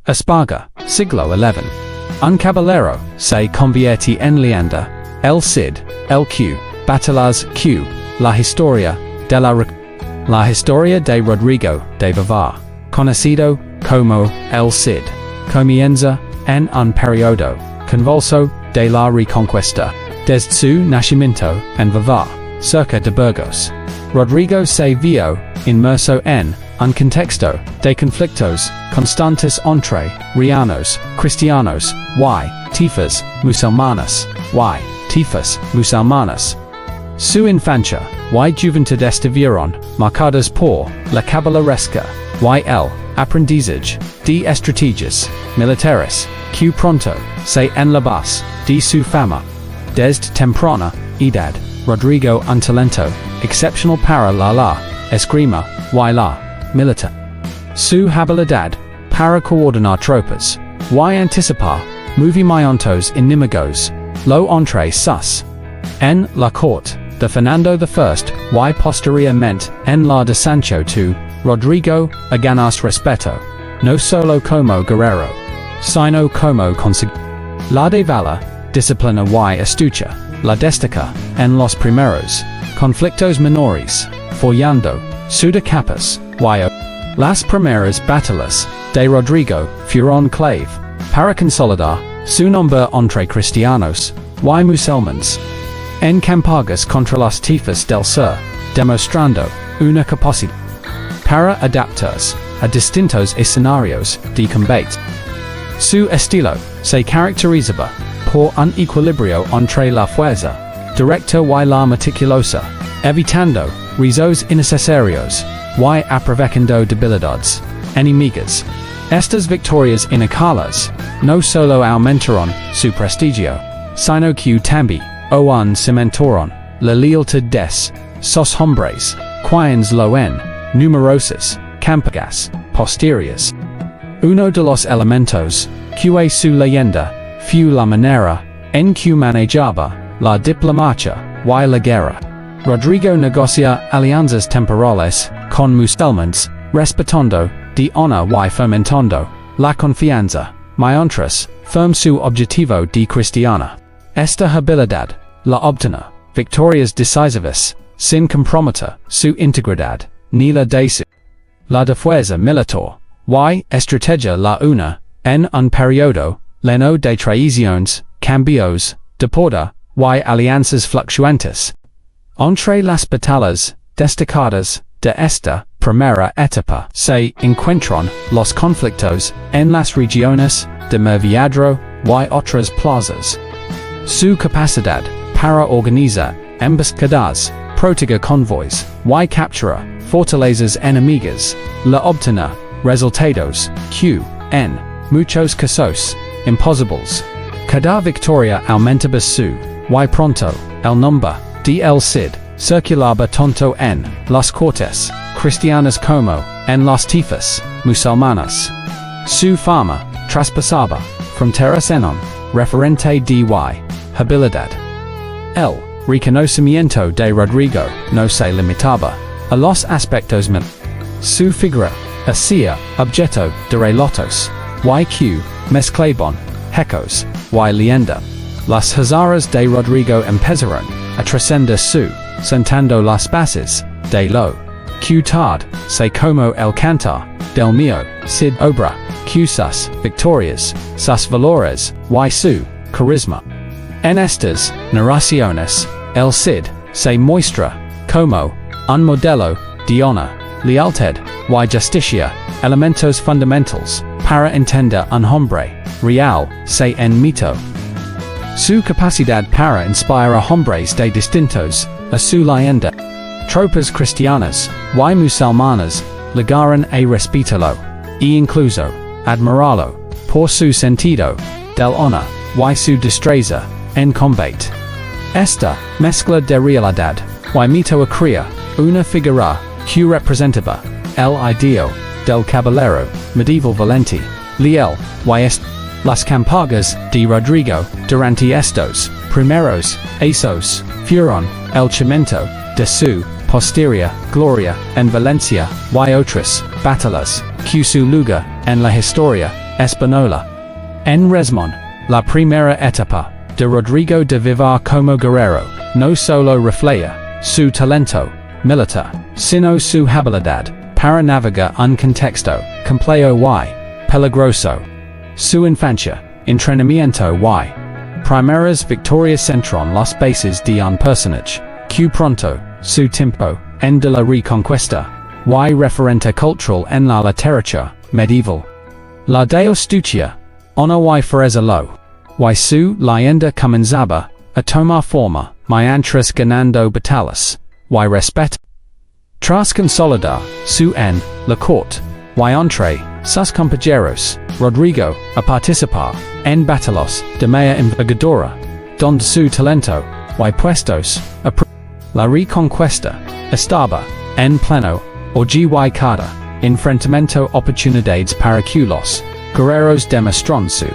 Esparga, siglo XI. Un caballero, se convierte en leyenda. El Cid, el Q. Batallas, Q. La historia de Rodrigo de Vivar. Conocido como el Cid. Comienza en un periodo convulso de la Reconquista. Desde su nacimiento en Vivar, cerca de Burgos, Rodrigo se vio inmerso en un contexto de conflictos constantes entre reanos, cristianos, tifas musulmanas. Su infancia juventud estuvieron marcadas por la caballeresca el aprendizaje de estrategias militares que pronto se enlabas de su fama. Desde temprana edad, Rodrigo un talento excepcional para la esgrima y la militar. Su habilidad para coordinar tropas y anticipar movimientos enemigos lo entre sus. En la corte de Fernando I y posteriormente en la de Sancho II, Rodrigo ganas respeto, no solo como guerrero, sino como la de valor, disciplina y astucia, la destaca en los primeros conflictos menores, follando su de capas y las primeras batallas de Rodrigo fueron clave para consolidar su nombre entre cristianos y musulmanes. En campañas contra las tifas del sur, demostrando una capacidad para adaptarse a distintos escenarios de combate. Su estilo se caracterizaba por un equilibrio entre la fuerza directa y la meticulosa, evitando riesgos innecesarios y aprovechando debilidades enemigas. Estas victorias inacales no solo aumentaron su prestigio, sino que también cimentaron la lealtad de sus hombres, quienes lo en numerosas campañas posteriores. Uno de los elementos que su leyenda fue la manera en que manejaba la diplomacia y la guerra. Rodrigo negocia alianzas temporales con musulmanes, respetando de honor y fomentando la confianza, mientras firm su objetivo de cristiana. Esta habilidad la obtiene victorias decisivas, sin comprometer su integridad, ni la de su. La de fuerza militar y estrategia la una, en un periodo lleno de traiciones, cambios, de poder y alianzas fluctuantes. Entre las batallas destacadas de esta primera etapa se encuentran los conflictos en las regiones de Murviedro y otras plazas. Su capacidad para organizar emboscadas, proteger convoys y capturar fortalezas enemigas la obtiene resultados que, en muchos casos, imposibles. Cada victoria aumentaba su, y pronto, el nombre de el Cid circulaba tanto en las cortes cristianas como en las tifas musulmanas. Su fama traspasaba fronteras en un referente de habilidad. El reconocimiento de Rodrigo no se limitaba a los aspectos su figura hacía objeto de relatos y mezclaban hechos y leyenda. Las hazaras de Rodrigo empezaron a trascender su, sentando las bases de lo que tarde se como el cantar del mío Cid obra, que sus victorias, sus valores y su carisma. En estas narraciones, el Cid se muestra como un modelo de honor, lealtad y justicia, elementos fundamentals para entender un hombre real se en mito. Su capacidad para inspirar a hombres de distintos a su leyenda. Tropas cristianas y musulmanas llegaron a respetarlo, e incluso admirarlo, por su sentido del honor y su destreza en combate. Esta mezcla de realidad y mito crea una figura que representaba el ideal del caballero medieval valente, leal y las campañas de Rodrigo durante estos primeros años fueron el cimiento de su posterior gloria en Valencia y otras batallas que su lugar en la historia Española. En resumen, la primera etapa de Rodrigo de Vivar como guerrero no solo refleja su talento militar, sino su habilidad para navegar un contexto complejo y peligroso. Su infancia, entrenamiento y primeras victorias centran las bases de un personaje que pronto su tiempo en de la Reconquista y referente cultural en la literatura medieval. La de astucia, ona y fereza lo, y su leyenda comenzaba a tomar forma mientras ganando batallas, y respeto. Tras consolidar su en la corte, y entre sus compañeros, Rodrigo a participar en batallas de maya envergadura, donde su talento y puestos a la Reconquista estaba en pleno auge y cada enfrentamiento oportunidades para que los guerreros demostraron su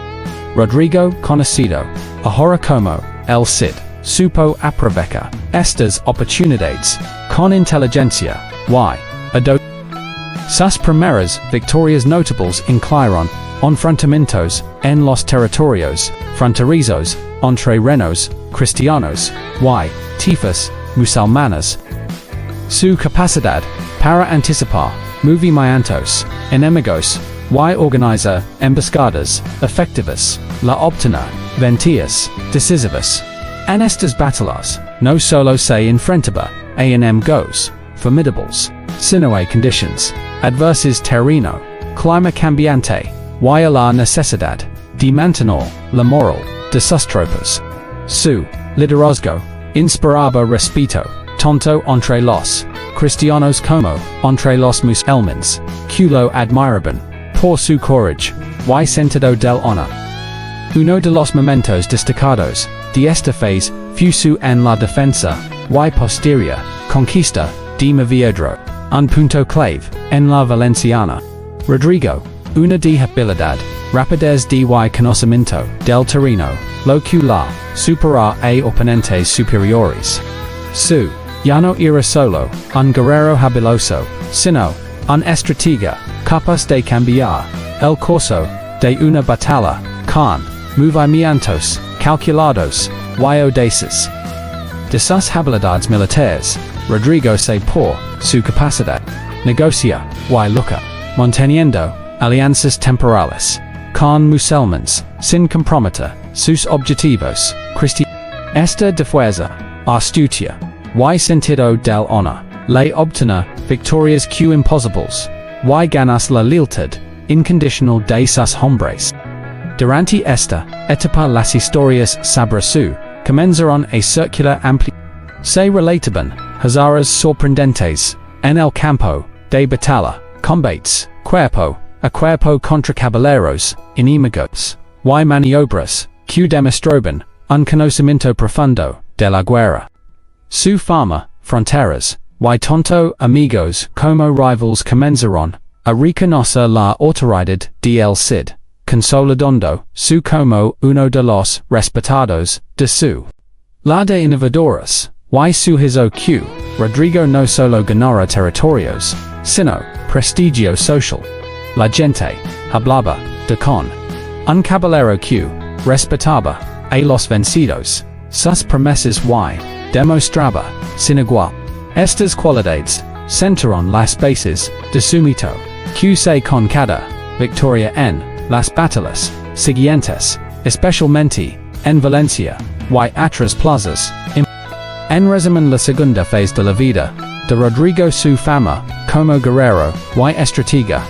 Rodrigo conocido ahora como el Cid supo aprovechar estas oportunidades con inteligencia y ado. Sus primeras victorias notables incluyeron enfrentamientos en los territorios fronterizos entre renos cristianos y tifas musulmanas. Su capacidad para anticipar movimientos enemigos y organizar emboscadas efectivas la obtenía ventajas decisivas. En estas batallas, no solo se enfrentaba a enemigos formidables, sino a conditions adversas terreno, clima cambiante, y a la necesidad de mantener la moral de sus tropas. Su liderazgo inspiraba respeto tanto entre los cristianos como entre los musulmanes, que lo admiraban por su coraje y sentido del honor. Uno de los momentos destacados de esta fase fue su en la defensa y posterior conquista de Movedro, un punto clave en la Valenciana. Rodrigo, una de habilidad, rapidez de y conocimiento del terreno, lo que la supera a oponentes superiores. Su ya no era solo un guerrero habiloso, sino un estratega capaz de cambiar el curso de una batalla con movimientos calculados y audaces. De sus habilidades militares, Rodrigo se por su capacidad negocia y lucha, manteniendo alianzas temporales con musulmanes sin comprometer sus objetivos cristianos. Esta defuerza, astucia y sentido del honor le obtiene victorias que imposibles y ganas la lealtad incondicional de sus hombres. Durante esta etapa las historias sobre su comenzaron a circular ampliamente. Se relataban hazaras sorprendentes en el campo de batalla, combates cuerpo a cuerpo contra caballeros enemigos y maniobras que demostraban un conocimiento profundo de la guerra. Su fama, fronteras, y tanto amigos como rivals comenzaron a reconocer la autoridad de el Cid, consolidando su como uno de los respetados de su la de innovadoras, y su hizo que Rodrigo no solo ganara territorios, sino prestigio social. La gente hablaba de con un caballero que respetaba a los vencidos, sus promesas y demostraba sin igual. Estas cualidades centraron las bases de su mito, que se con cada victoria en las batallas siguientes, especialmente en Valencia y otras plazas. En resumen, la segunda fase de la vida de Rodrigo, su fama como guerrero y estratega.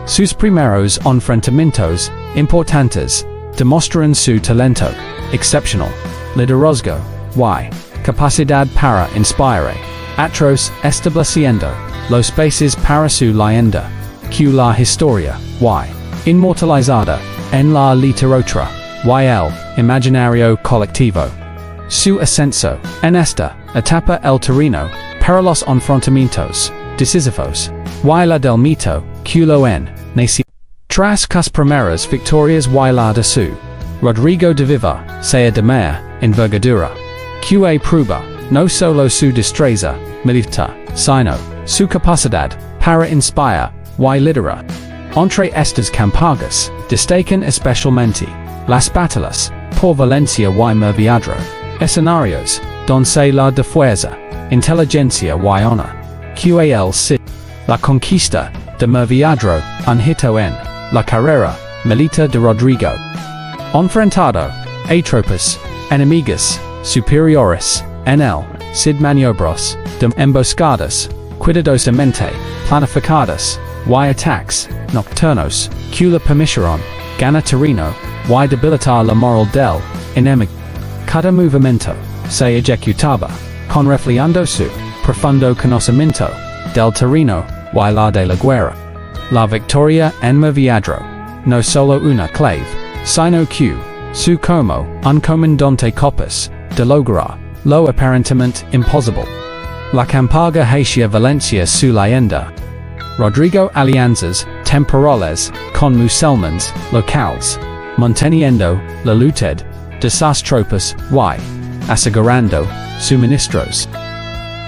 Sus primeros enfrentamientos importantes demostraron su talento excepcional, liderazgo y capacidad para inspirar otros, estableciendo los bases para su leyenda, que la historia y inmortalizada en la literatura y el imaginario colectivo. Su ascenso en esta etapa el terreno para los enfrentamientos decisivos y la del mito que lo en nació. Tras las primeras victorias y la de su Rodrigo de Vivar se de mayor envergadura, que prueba no solo su destreza militar, sino su capacidad para inspirar y liderar. entre estas campagas, destacan especialmente las batallas por Valencia y Murviadro, escenarios donde la de fuerza, inteligencia y honor, QAL Cid, la conquista de Murviadro, un hito en la carrera militar de Rodrigo. Enfrentado a tropas enemigos superiores en el Cid maniobras de emboscadas cuidadosamente planificadas y ataques nocturnos que le permitieron ganar terreno y debilitar la moral del enemigo. Cada movimiento se ejecutaba confiando su profundo conocimiento del terreno y la de la guerra. La victoria en Murviadro no solo una clave, sino que su como un comandante capaz de lograr lo aparentemente imposible. La campaga hacia Valencia su leyenda. Rodrigo alianzas temporales con musulmanes locales, manteniendo la lealtad de sus tropas y asegurando suministros.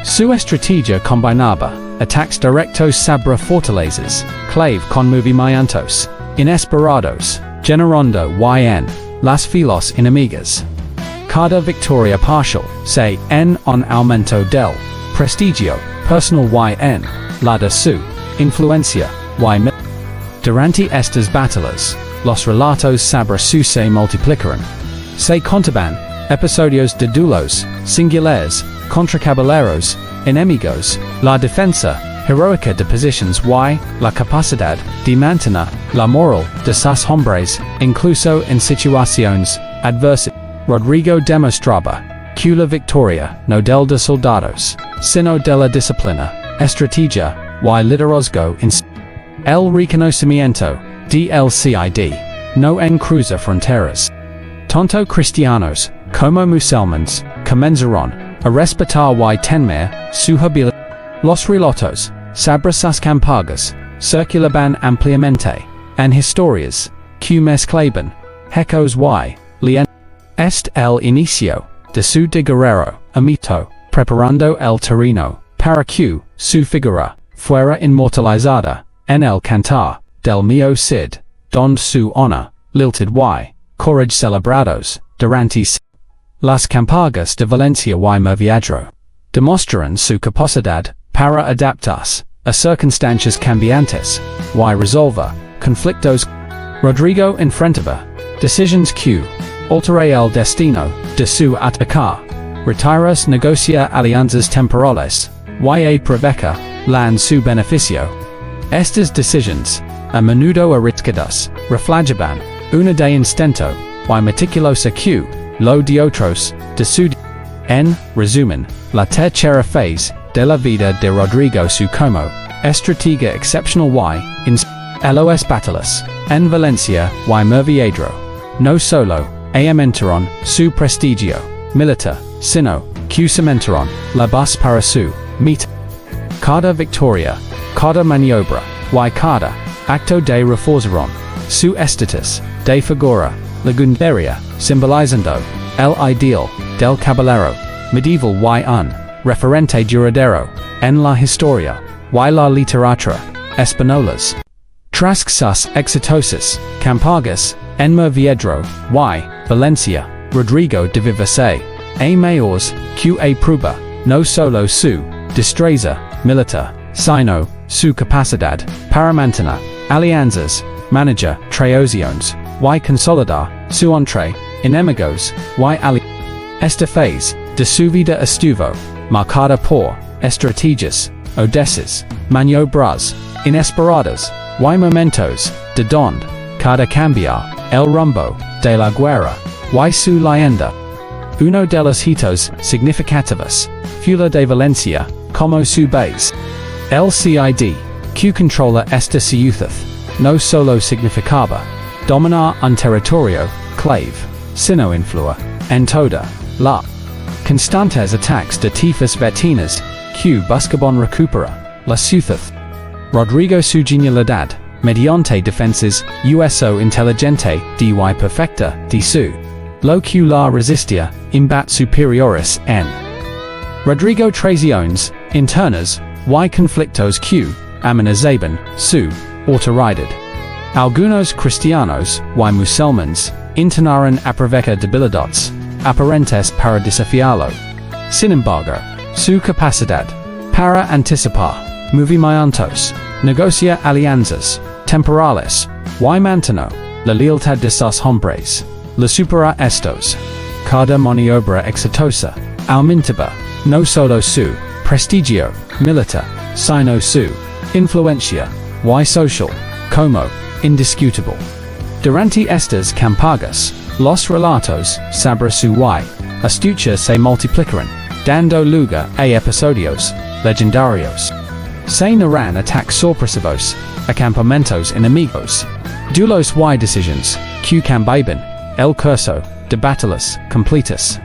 Su estrategia combinaba ataques directos sobre fortalezas, clave con movimientos inesperados, generando y en las filas enemigas. Cada victoria parcial se en un aumento del prestigio personal y en la de su influencia y durante estas batallas, los relatos sobre su se multiplicaron. Se contaban episodios de duelos singulares contra caballeros enemigos, la defensa heroica de posiciones y la capacidad de mantener la moral de sus hombres incluso en situaciones adversas. Rodrigo demostraba que la victoria no del de soldados, sino de la disciplina, estrategia y liderazgo en el reconocimiento del Cid, no en cruza fronteras. Tanto cristianos como musulmanes comenzaron a respetar y temer su habilidad. Los relatos sobre sus campagas circulaban ampliamente en historias que mezclaban ecos y leyendas. Este el inicio de su de guerrero amito, preparando el terreno para que su figura fuera inmortalizada en el cantar del mio Cid, donde su honor, lealtad y courage celebrados durante las campagas de Valencia y Murviadro demostraron su capacidad para adaptarse a circunstancias cambiantes y resolver conflictos. Rodrigo enfrentaba decisiones que alterarían el destino de su ataque, retiros negociar alianzas temporales y preveca en su beneficio. Estas decisiones, a menudo arriesgadas, reflejaban una de instinto y meticulosa que lo de otros de su. En resumen, la tercera fase de la vida de Rodrigo su como estratega excepcional y en los batallas en Valencia y Murviadro, no solo aumentaron su prestigio militar, sino que cementaron la base para su meta. Cada victoria, cada maniobra y cada acto de reforzaron su estatus de figura legendaria, simbolizando el ideal del caballero medieval y un referente duradero en la historia y la literatura españolas. Tras sus exitosas campagas en Murviadro y Valencia, Rodrigo de Vivar se a mayores que prueba no solo su destreza militar, sino su capacidad para mantener alianzas, manejar tradiciones y consolidar su entre enemigos y aliados. Esta fase de su vida estuvo marcada por estrategias audaces, maniobras inesperadas y momentos de donde cada cambiar el rumbo de la guerra y su leyenda. Uno de los hitos significativos fue la de Valencia como su base. El Cid, que controla esta ciudad, no solo significaba dominar un territorio clave, sino influir en toda la constantes ataques de tifas vecinas que buscaban recuperar la ciudad. Rodrigo su genialidad, mediante defensas uso inteligente de y perfecta de su lo que la resistía imbat superiores en Rodrigo traiciones internas y conflictos que amenazaban su autoridad. Algunos cristianos, y musulmanes, intentaron aprovechar debilidades aparentes para desafiarlo. Sin embargo, su capacidad para anticipar movimientos, negociar alianzas temporales, y mantener la lealtad de sus hombres, la supera estos. Cada maniobra exitosa aumentaba no solo su prestigio militar, sino su influencia y social como indiscutible. Durante estas campañas, los relatos sobre su astucia se multiplicaron, dando lugar a episodios legendarios. Se narran ataques sorpresivos a campamentos enemigos, duelos y decisiones que cambiaban el curso de batallas completas.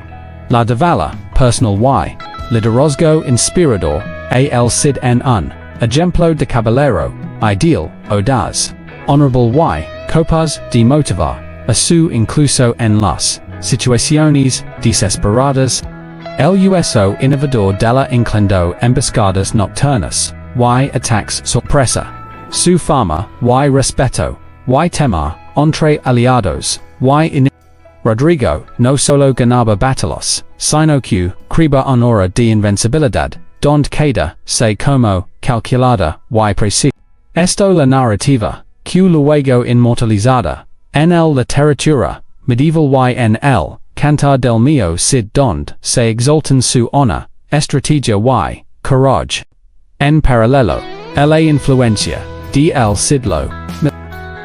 La davala personal y liderazgo inspirador a el Cid en un ejemplo de caballero ideal audaz, honorable y capaz de motivar a su incluso en las situaciones desesperadas. El uso innovador de la inclando emboscadas nocturnas y ataques sorpresa. Su fama y respeto y temor entre aliados y Rodrigo no solo ganaba batallas, sino que creaba honor de invencibilidad, donde queda se como calculada y precisa. Esto la narrativa, que luego inmortalizada en el literatura medieval y en el cantar del mío Cid donde se exaltan su honor, estrategia y coraje. En paralelo, la influencia de el siglo,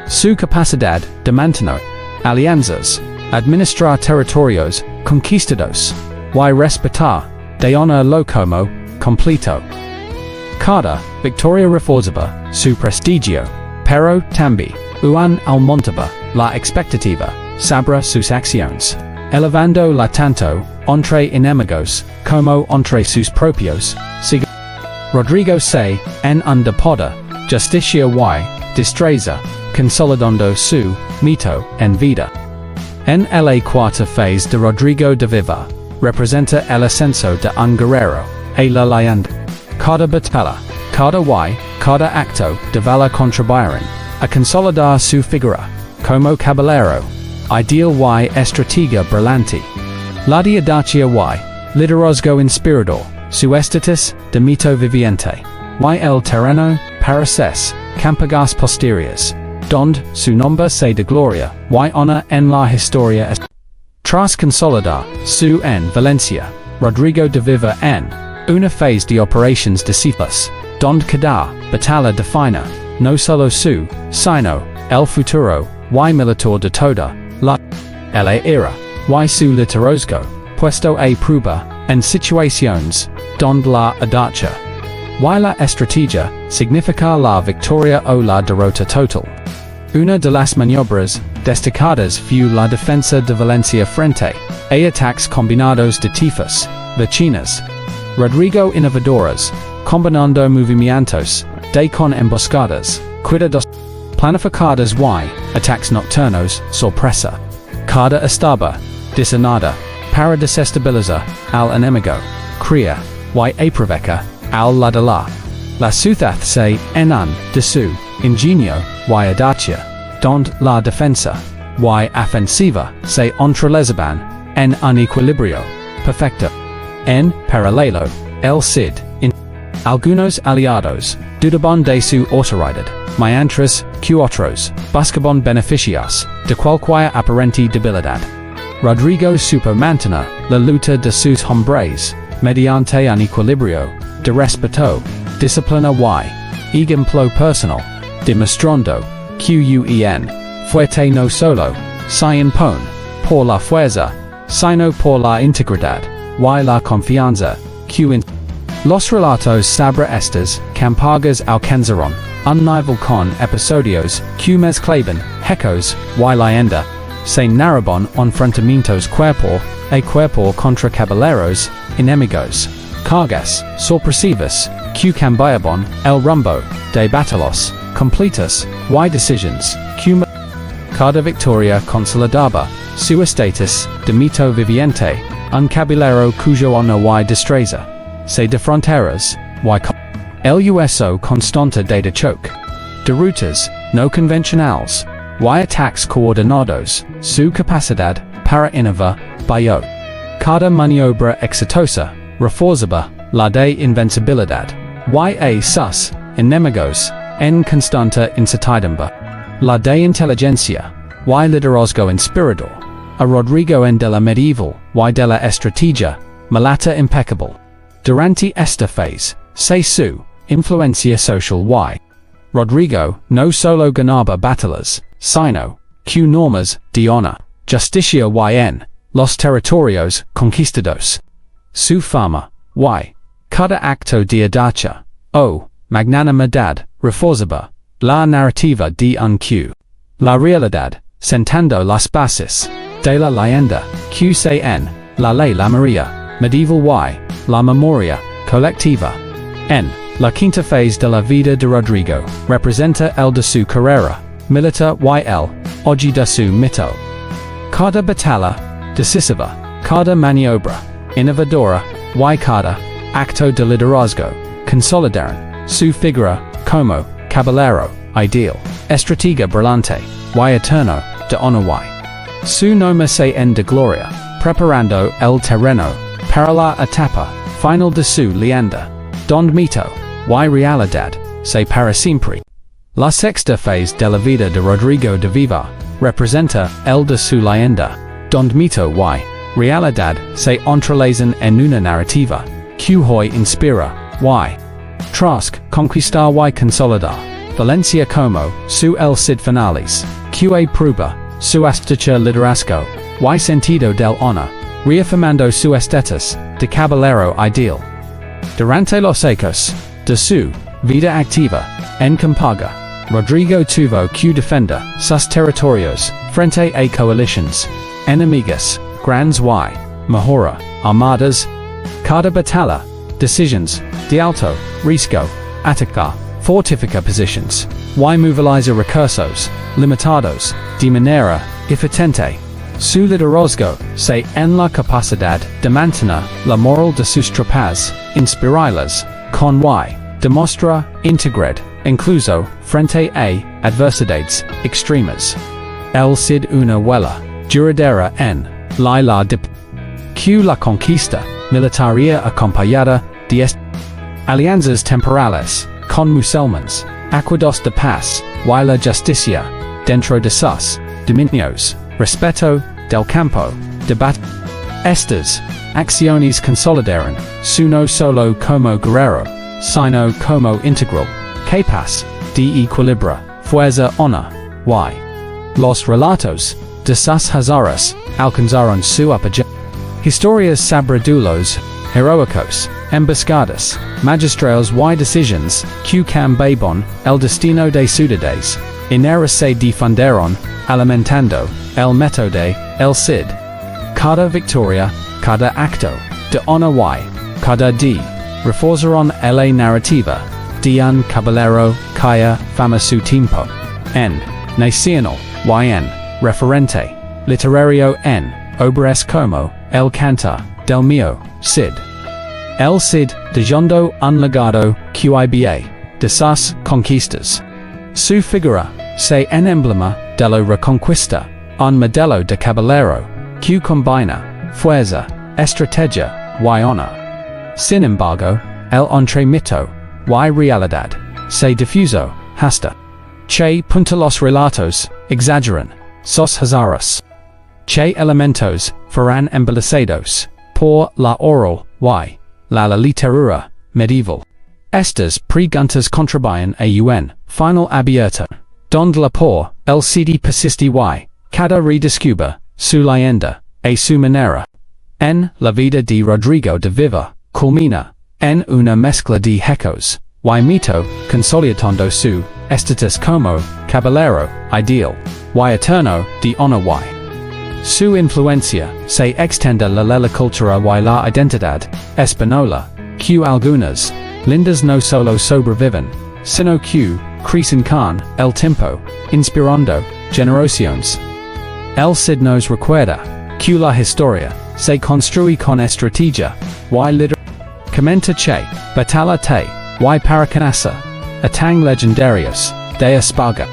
su capacidad de mantener alianzas, administrar territorios conquistados y respetar de honor lo como completo. Cada victoria reforzaba su prestigio, pero también aumentaba la expectativa sobre sus acciones, elevando la tanto entre enemigos como entre sus propios seguidores. Rodrigo se en un de poder, justicia y destreza, consolidando su mito en vida. En la cuarta fase de Rodrigo de Vivar, representa el ascenso de un guerrero, a la leyenda. Cada batalla, cada acto de valor contribuyeron a consolidar su figura, como caballero, ideal y estrategia brillante. La de audacia y liderazgo inspirador, su estatus de mito viviente, y el terreno para ses campañas posteriores, donde su nombre se de gloria y honor en la historia. Tras consolidar su en Valencia, Rodrigo de Vivar en una fase de operaciones decisivas, donde cada batalla define no solo su, sino el futuro y militar de toda la era, y su liderazgo, puesto a prueba en situaciones donde la audacia y la estrategia significa la victoria o la derrota total. Una de las maniobras destacadas fue la defensa de Valencia frente a ataques combinados de tifas vecinas. Rodrigo innovadoras, combinando movimientos de con emboscadas, cuidados planificadas y ataques nocturnos sorpresa. Cada estaba diseñada para desestabilizar al enemigo, crea y aprovecha al la de la ciudad se en un de su ingenio y audacia, donde la defensa y ofensiva se entrelazaban en un equilibrio perfecto. En paralelo, el Cid, algunos aliados, dudaban de su autoridad, mientras que otros buscaban beneficios de cualquier aparente debilidad. Rodrigo supo mantener la lucha de sus hombres, mediante un equilibrio de respeto, disciplina y ejemplo personal, demostrando que fuerte no solo se impone por la fuerza, sino por la integridad y la confianza que los relatos sobre estas campañas alcanzaron un nivel con episodios que mezclaban hechos y leyenda, se narraban enfrentamientos cuerpo a cuerpo contra caballeros enemigos, cargas sorpresivas que cambiaban el rumbo de batallas completas y decisiones que cada victoria consolidaba su estatus de mito viviente, un caballero cuyo honor y destreza se de fronteras y el uso constante de choque, de rutas no convencionales, y ataques coordinados, su capacidad para innovar, bio. Cada maniobra exitosa, reforzaba la de invencibilidad, y a sus enemigos, en constante incertidumbre. La de inteligencia, y liderazgo inspirador, a Rodrigo en de la medieval, y de la estrategia, malata impeccable. Durante esta fase, se su influencia social y. Rodrigo no solo ganaba batallas, sino que normas de honor, justicia y en los territorios conquistados. Su fama, y cada acto de audacia, o magnanimidad, reforzaba la narrativa de un Q. La realidad, sentando las bases de la leyenda, QCN, la ley la María, medieval y la memoria colectiva. En la quinta fase de la vida de Rodrigo, representa el de su carrera militar y el auge de su mito. Cada batalla decisiva, cada maniobra innovadora y cada acto de liderazgo consolidaron su figura como caballero ideal, estratega brillante y eterno de honor y. Su nombre se en de gloria, preparando el terreno para la etapa final de su leyenda, donde mito y realidad se para siempre. La sexta fase de la vida de Rodrigo de Vivar representa el de su leyenda, donde mito y realidad se entrelazan en una narrativa que hoy inspira y. Tras conquistar y consolidar Valencia como su el Cid finales, que prueba su astucia liderazgo y sentido del honor, reafirmando su estatus de caballero ideal. Durante los ecos de su vida activa en Campaga, Rodrigo tuvo que defender sus territorios frente a coaliciones enemigos grandes y mejora armadas. Cada batalla, decisions de alto riesgo, atacar, fortificar positions, y movilizar recursos limitados de manera eficiente. Su liderazgo se en la capacidad de mantener la moral de sus tropas, inspirarlas con y demostra integridad, incluso frente a adversidades extremas. El Cid una huella duradera en la de que la conquista militaria acompañada de alianzas temporales con musulmanes, acuerdos de paz y la justicia dentro de sus dominios, respeto del campo de batalla. Estas acciones consolidaron su no solo como guerrero, sino como integral, capaz de equilibrar fuerza honor y. Los relatos de sus hazaras alcanzaron su apogeo. Historias sobre duelos heroicos, emboscadas, magistrales y decisiones que cambiaron el destino de ciudades, enteras se difundieron, alimentando el método de el Cid. Cada victoria, cada acto de honor y cada día reforzaron la narrativa de un caballero que fama su tiempo. En nacional y en referente literario en obras como El Cantar del Mío Cid. El Cid dejando un legado que iba de sus conquistas. Su figura se en emblema de la Reconquista, un modelo de caballero que combina fuerza, estrategia y honor. Sin embargo, el entre mito y realidad se difusó hasta che punto los relatos exageran sus hazaras. Che elementos fueron embelezados por la oral y la literatura medieval. Estas preguntas contribuyen a un final abierto, donde la por el Cid persiste y cada redescubre su leyenda a su manera. En la vida de Rodrigo de Vivar culmina en una mezcla de ecos y mito consolidando su estatus como caballero ideal y eterno de honor y. Su influencia se extiende a la cultura y la identidad española, que algunas lindas no solo sobreviven, sino que crecen con el tiempo, inspirando generaciones. El Cid nos recuerda que la historia se construye con estrategia y liderazgo. Comenta che batalla te y para canasa, atang legendarios de España.